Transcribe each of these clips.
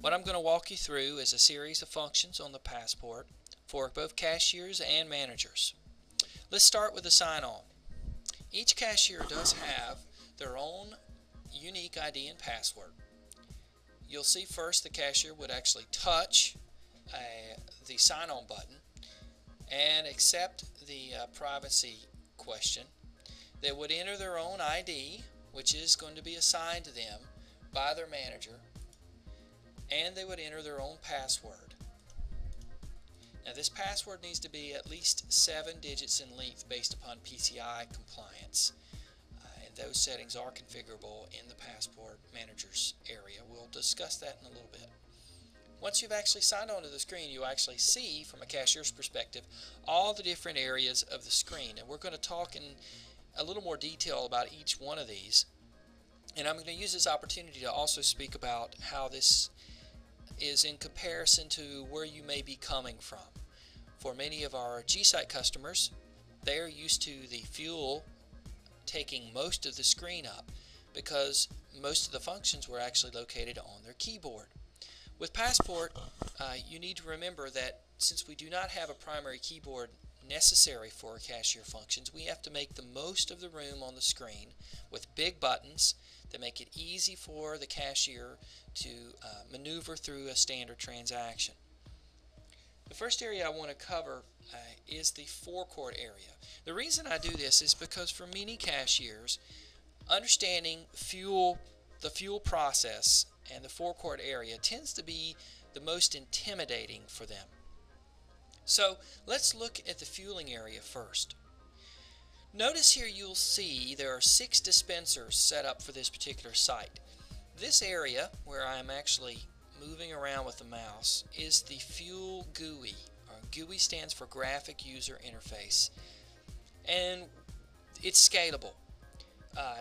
What I'm going to walk you through is a series of functions on the Passport for both cashiers and managers. Let's start with the sign-on. Each cashier does have their own unique ID and password. You'll see first the cashier would actually touch the sign-on button and accept the privacy question. They would enter their own ID, which is going to be assigned to them by their manager, and they would enter their own password. Now this password needs to be at least 7 digits in length based upon PCI compliance. And those settings are configurable in the Passport Manager's area. We'll discuss that in a little bit. Once you've actually signed on to the screen, you'll actually see, from a cashier's perspective, all the different areas of the screen. And we're going to talk in a little more detail about each one of these. And I'm going to use this opportunity to also speak about how this is in comparison to where you may be coming from. For many of our G-Site customers, they're used to the fuel taking most of the screen up because most of the functions were actually located on their keyboard. With Passport, you need to remember that since we do not have a primary keyboard necessary for cashier functions, we have to make the most of the room on the screen with big buttons that make it easy for the cashier to maneuver through a standard transaction. The first area I want to cover is the Forecourt area. The reason I do this is because for many cashiers, understanding the fuel process and the Forecourt area tends to be the most intimidating for them. So let's look at the fueling area first. Notice here you'll see there are 6 dispensers set up for this particular site. This area, where I'm actually moving around with the mouse, is the fuel GUI. GUI stands for Graphic User Interface, and it's scalable.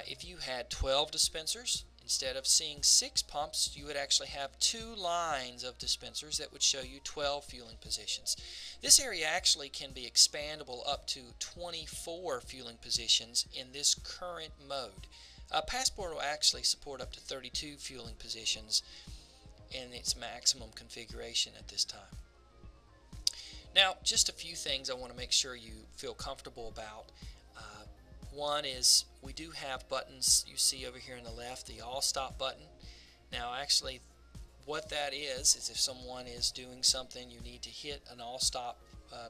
If you had 12 dispensers, instead of seeing 6 pumps, you would actually have 2 lines of dispensers that would show you 12 fueling positions. This area actually can be expandable up to 24 fueling positions in this current mode. Passport will actually support up to 32 fueling positions in its maximum configuration at this time. Now, just a few things I want to make sure you feel comfortable about. One is we do have buttons you see over here on the left, the All Stop button. Now actually what that is if someone is doing something, you need to hit an All Stop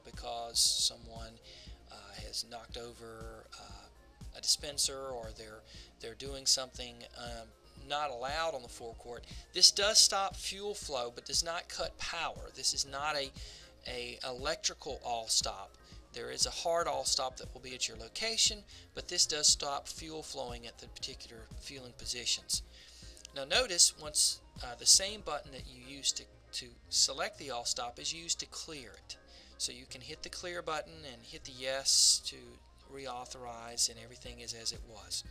because someone has knocked over a dispenser, or they're doing something not allowed on the forecourt. This does stop fuel flow but does not cut power. This is not a electrical All Stop. There is a hard All Stop that will be at your location, but this does stop fuel flowing at the particular fueling positions. Now notice once the same button that you used to select the All Stop is used to clear it. So you can hit the clear button and hit the yes to reauthorize, and everything is as it was.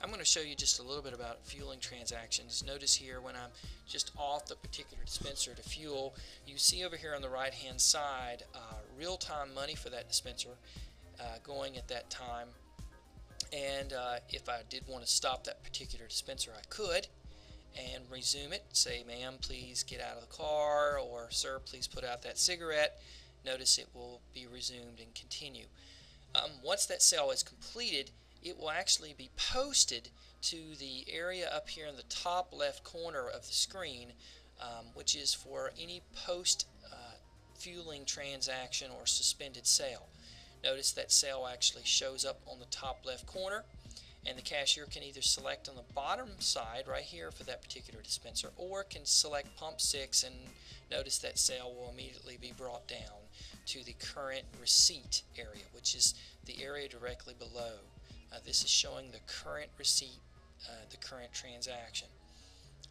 I'm going to show you just a little bit about fueling transactions. Notice here when I'm just off the particular dispenser to fuel, you see over here on the right hand side real-time money for that dispenser going at that time. And if I did want to stop that particular dispenser, I could and resume it. Say, ma'am, please get out of the car, or sir, please put out that cigarette. Notice it will be resumed and continue. Once that sale is completed, it will actually be posted to the area up here in the top left corner of the screen, which is for any post fueling transaction or suspended sale. Notice that sale actually shows up on the top left corner, and the cashier can either select on the bottom side right here for that particular dispenser, or can select pump 6, and notice that sale will immediately be brought down to the current receipt area, which is the area directly below. This is showing the current receipt, the current transaction.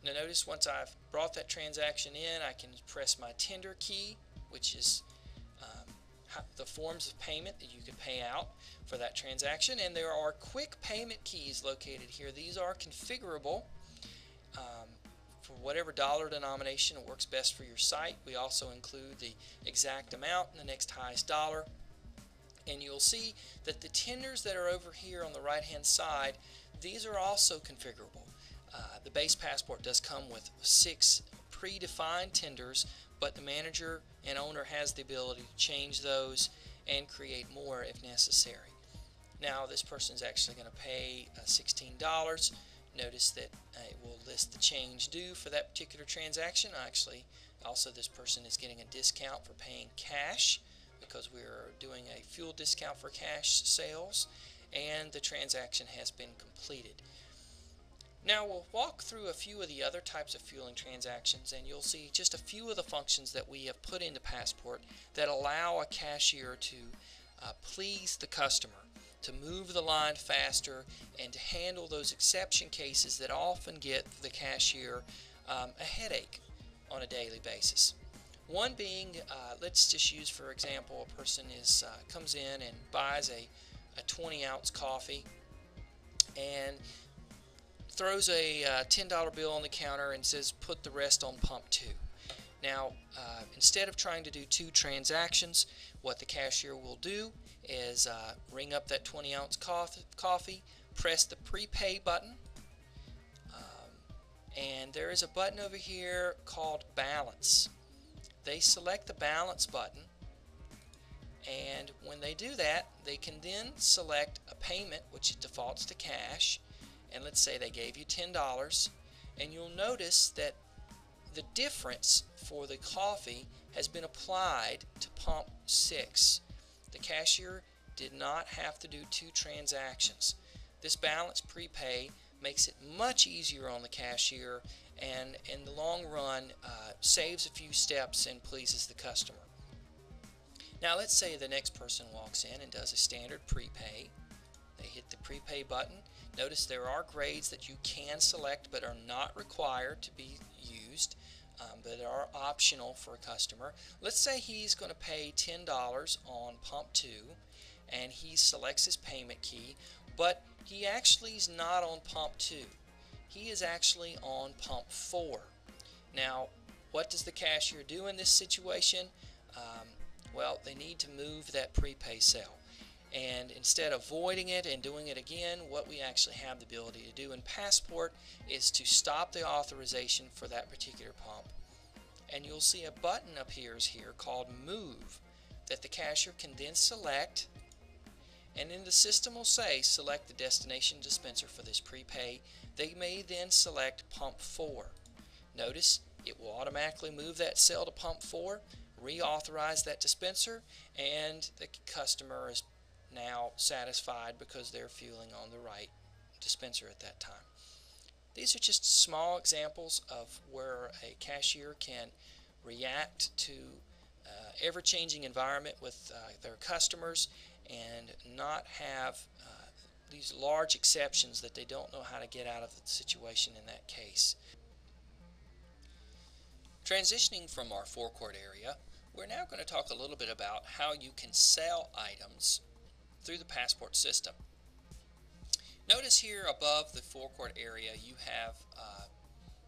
Now notice once I've brought that transaction in, I can press my tender key, which is the forms of payment that you can pay out for that transaction, and there are quick payment keys located here. These are configurable for whatever dollar denomination works best for your site. We also include the exact amount and the next highest dollar. And you'll see that the tenders that are over here on the right hand side, these are also configurable. The base Passport does come with 6 predefined tenders, but the manager and owner has the ability to change those and create more if necessary. Now this person is actually going to pay $16. Notice that it will list the change due for that particular transaction. Actually, also this person is getting a discount for paying cash because we're doing a fuel discount for cash sales, and the transaction has been completed. Now we'll walk through a few of the other types of fueling transactions, and you'll see just a few of the functions that we have put into Passport that allow a cashier to please the customer, to move the line faster, and to handle those exception cases that often get the cashier a headache on a daily basis. One being, let's just use for example, a person comes in and buys a 20-ounce coffee and throws a $10 bill on the counter and says put the rest on pump 2. Now instead of trying to do 2 transactions, what the cashier will do is ring up that 20-ounce coffee, press the prepay button, and there is a button over here called balance. They select the balance button, and when they do that, they can then select a payment which defaults to cash, and let's say they gave you $10, and you'll notice that the difference for the coffee has been applied to pump 6. The cashier did not have to do 2 transactions. This balance prepay makes it much easier on the cashier, and in the long run saves a few steps and pleases the customer. Now let's say the next person walks in and does a standard prepay. They hit the prepay button. Notice there are grades that you can select but are not required to be used, but are optional for a customer. Let's say he's going to pay $10 on pump 2, and he selects his payment key, but he actually is not on pump 2. He is actually on pump 4. Now, what does the cashier do in this situation? Well, they need to move that prepay cell. And instead of voiding it and doing it again, what we actually have the ability to do in Passport is to stop the authorization for that particular pump. And you'll see a button appears here called Move that the cashier can then select, and then the system will say select the destination dispenser for this prepay. They may then select pump 4. Notice it will automatically move that cell to pump 4, reauthorize that dispenser, and the customer is now satisfied because they're fueling on the right dispenser at that time. These are just small examples of where a cashier can react to ever-changing environment with their customers and not have these large exceptions that they don't know how to get out of the situation in that case. Transitioning from our forecourt area, we're now going to talk a little bit about how you can sell items through the Passport system. Notice here above the forecourt area you have a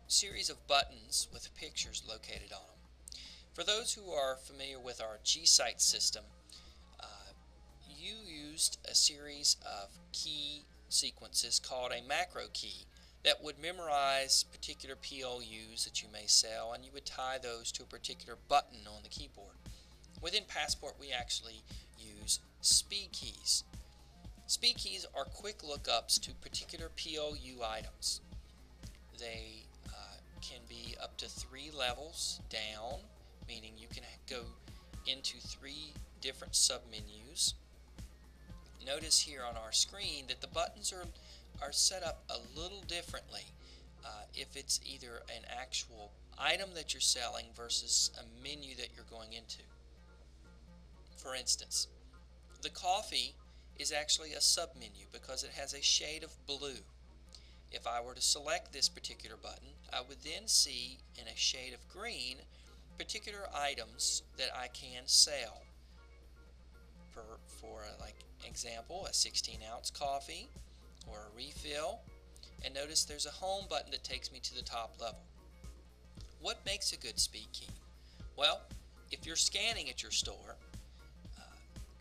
series of buttons with pictures located on them. For those who are familiar with our G-Site system, you used a series of key sequences called a macro key that would memorize particular PLUs that you may sell, and you would tie those to a particular button on the keyboard. Within Passport we actually use speed keys. Speed keys are quick lookups to particular PLU items. They can be up to 3 levels down, meaning you can go into 3 different submenus. Notice here on our screen that the buttons are set up a little differently if it's either an actual item that you're selling versus a menu that you're going into. For instance, the coffee is actually a submenu because it has a shade of blue. If I were to select this particular button, I would then see in a shade of green particular items that I can sell. For like example, a 16-ounce coffee or a refill, and notice there's a home button that takes me to the top level. What makes a good speed key? Well, if you're scanning at your store,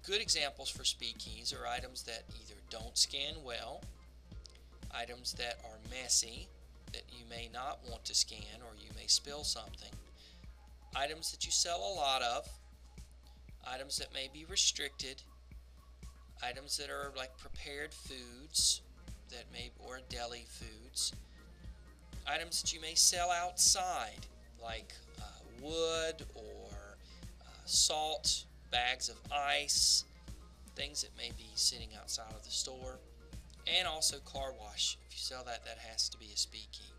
good examples for speed keys are items that either don't scan well, items that are messy, that you may not want to scan or you may spill something, items that you sell a lot of, items that may be restricted, items that are like prepared foods that may or deli foods, items that you may sell outside like wood or salt, bags of ice, things that may be sitting outside of the store, and also car wash. If you sell that, that has to be a speed key.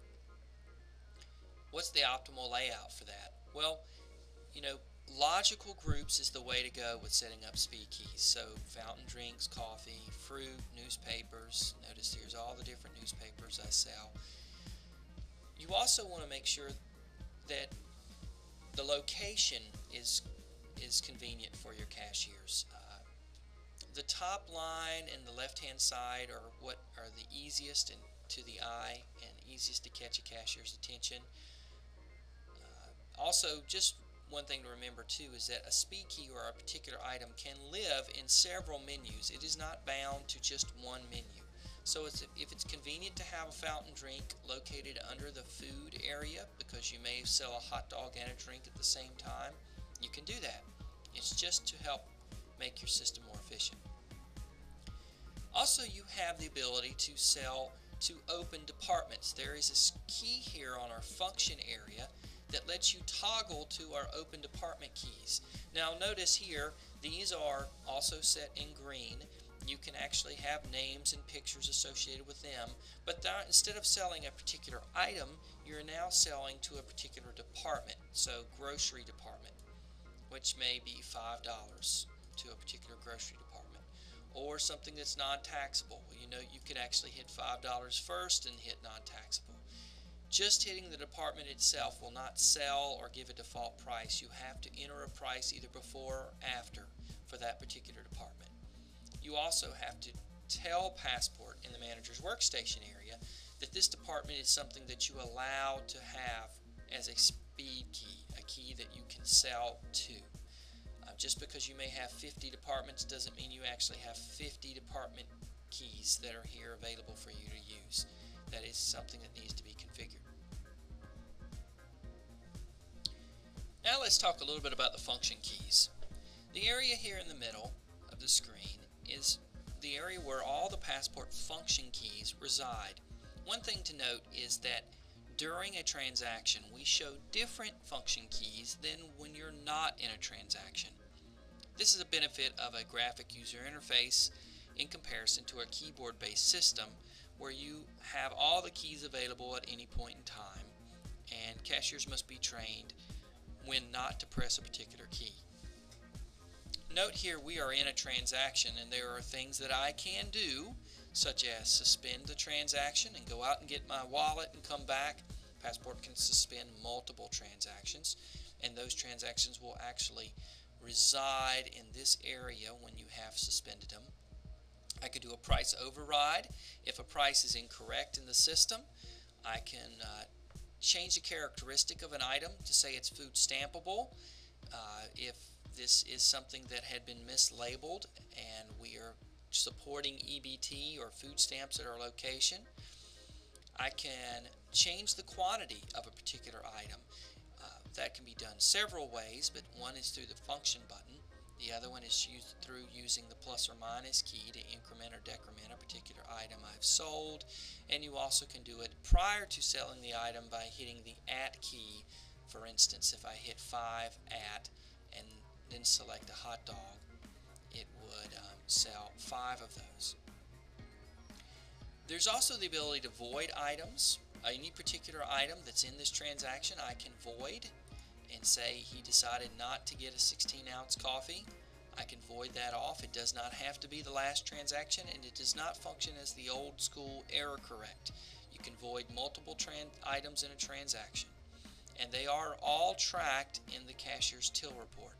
What's the optimal layout for that? Well, logical groups is the way to go with setting up speed keys. So fountain drinks, coffee, fruit, newspapers. Notice here's all the different newspapers I sell. You also want to make sure that the location is convenient for your cashiers. The top line and the left-hand side are what are the easiest to the eye and easiest to catch a cashier's attention. Also, just one thing to remember too is that a speed key or a particular item can live in several menus. It is not bound to just one menu. So if it's convenient to have a fountain drink located under the food area because you may sell a hot dog and a drink at the same time, you can do that. It's just to help make your system more efficient. Also, you have the ability to sell to open departments. There is a key here on our function area that lets you toggle to our open department keys. Now notice here, these are also set in green. You can actually have names and pictures associated with them, but instead of selling a particular item, you're now selling to a particular department. So grocery department, which may be $5 to a particular grocery department, or something that's non-taxable. You could actually hit $5 first and hit non-taxable. Just hitting the department itself will not sell or give a default price. You have to enter a price either before or after for that particular department. You also have to tell Passport in the manager's workstation area that this department is something that you allow to have as a speed key, a key that you can sell to. Just because you may have 50 departments doesn't mean you actually have 50 department keys that are here available for you to use. That is something that needs to be configured. Now let's talk a little bit about the function keys. The area here in the middle of the screen is the area where all the Passport function keys reside. One thing to note is that during a transaction we show different function keys than when you're not in a transaction. This is a benefit of a graphic user interface in comparison to a keyboard-based system where you have all the keys available at any point in time, and cashiers must be trained when not to press a particular key. Note here we are in a transaction and there are things that I can do, such as suspend the transaction and go out and get my wallet and come back. Passport can suspend multiple transactions, and those transactions will actually reside in this area when you have suspended them. I could do a price override. If a price is incorrect in the system, I can change the characteristic of an item to say it's food stampable. If this is something that had been mislabeled and we are supporting EBT or food stamps at our location, I can change the quantity of a particular item. That can be done several ways, but one is through the function button. The other one is through using the plus or minus key to increment or decrement a particular item I've sold. And you also can do it prior to selling the item by hitting the at key. For instance, if I hit 5 at and then select a hot dog, it would sell 5 of those. There's also the ability to void items. Any particular item that's in this transaction I can void and say he decided not to get a 16-ounce coffee. I can void that off. It does not have to be the last transaction, and it does not function as the old school error correct. You can void multiple items in a transaction, and they are all tracked in the cashier's till report.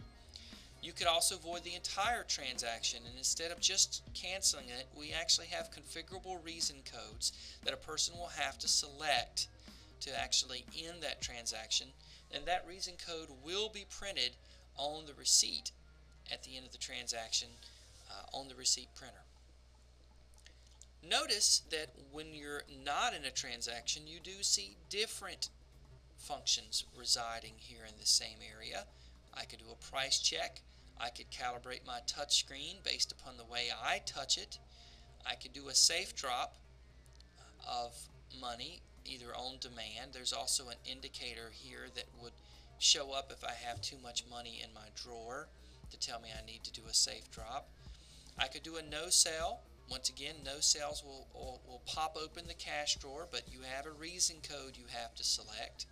You could also void the entire transaction, and instead of just canceling it, we actually have configurable reason codes that a person will have to select to actually end that transaction, and that reason code will be printed on the receipt at the end of the transaction on the receipt printer. Notice that when you're not in a transaction, you do see different functions residing here in the same area. I could do a price check. I could calibrate my touch screen based upon the way I touch it. I could do a safe drop of money either on demand. There's also an indicator here that would show up if I have too much money in my drawer to tell me I need to do a safe drop. I could do a no sale. Once again, no sales will pop open the cash drawer, but you have a reason code you have to select.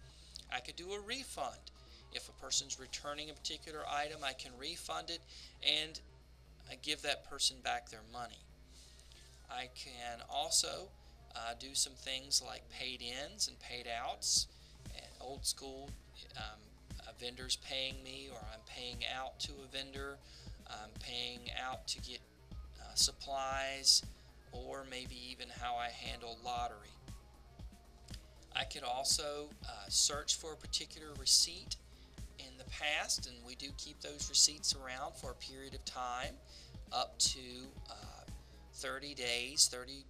I could do a refund. If a person's returning a particular item, I can refund it and give that person back their money. I can also do some things like paid ins and paid outs. Old school, a vendor's paying me, or I'm paying out to a vendor. I'm paying out to get supplies, or maybe even how I handle lottery. I could also search for a particular receipt in the past, and we do keep those receipts around for a period of time, up to 30 days. 30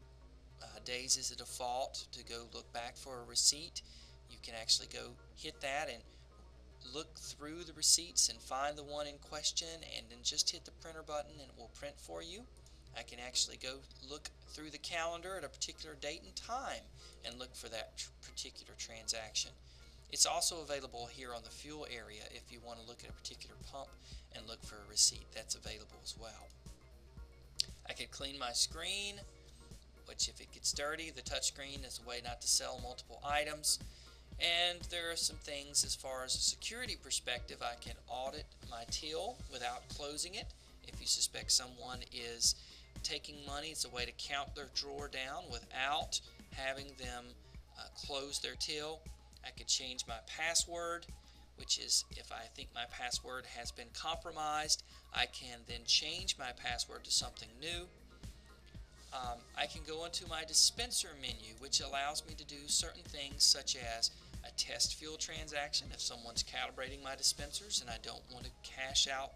days is a default to go look back for a receipt. You can actually go hit that and look through the receipts and find the one in question, and then just hit the printer button and it will print for you. I can actually go look through the calendar at a particular date and time and look for that particular transaction. It's also available here on the fuel area if you want to look at a particular pump and look for a receipt. That's available as well. I could clean my screen, which if it gets dirty, the touch screen is a way not to sell multiple items. And there are some things as far as a security perspective. I can audit my till without closing it. If you suspect someone is taking money, it's a way to count their drawer down without having them close their till. I could change my password, which is if I think my password has been compromised, I can then change my password to something new. I can go into my dispenser menu, which allows me to do certain things such as a test fuel transaction if someone's calibrating my dispensers and I don't want to cash out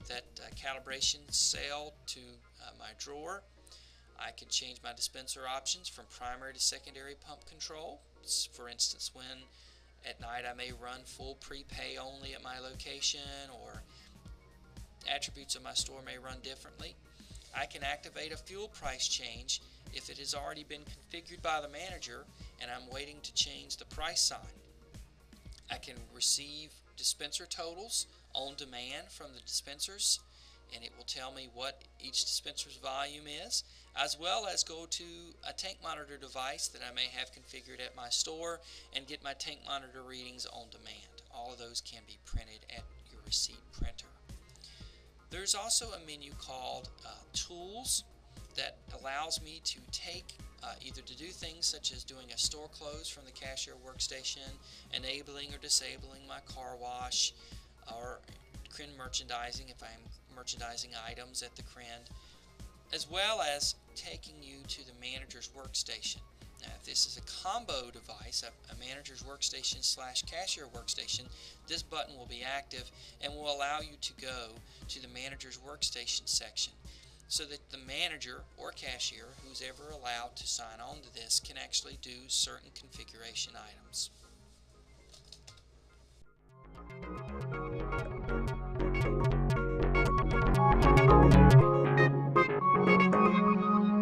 that calibration sale to my drawer. I can change my dispenser options from primary to secondary pump control. For instance, when at night I may run full prepay only at my location, or attributes of my store may run differently. I can activate a fuel price change if it has already been configured by the manager and I'm waiting to change the price sign. I can receive dispenser totals on demand from the dispensers, and it will tell me what each dispenser's volume is, as well as go to a tank monitor device that I may have configured at my store and get my tank monitor readings on demand. All of those can be printed at your receipt printer. There's also a menu called Tools that allows me to take either to do things such as doing a store close from the cashier workstation, enabling or disabling my car wash, or CRIN merchandising if I'm merchandising items at the CRIN, as well as taking you to the manager's workstation. Now, if this is a combo device, a manager's workstation / cashier workstation, this button will be active and will allow you to go to the manager's workstation section, so that the manager or cashier, who's ever allowed to sign on to this, can actually do certain configuration items.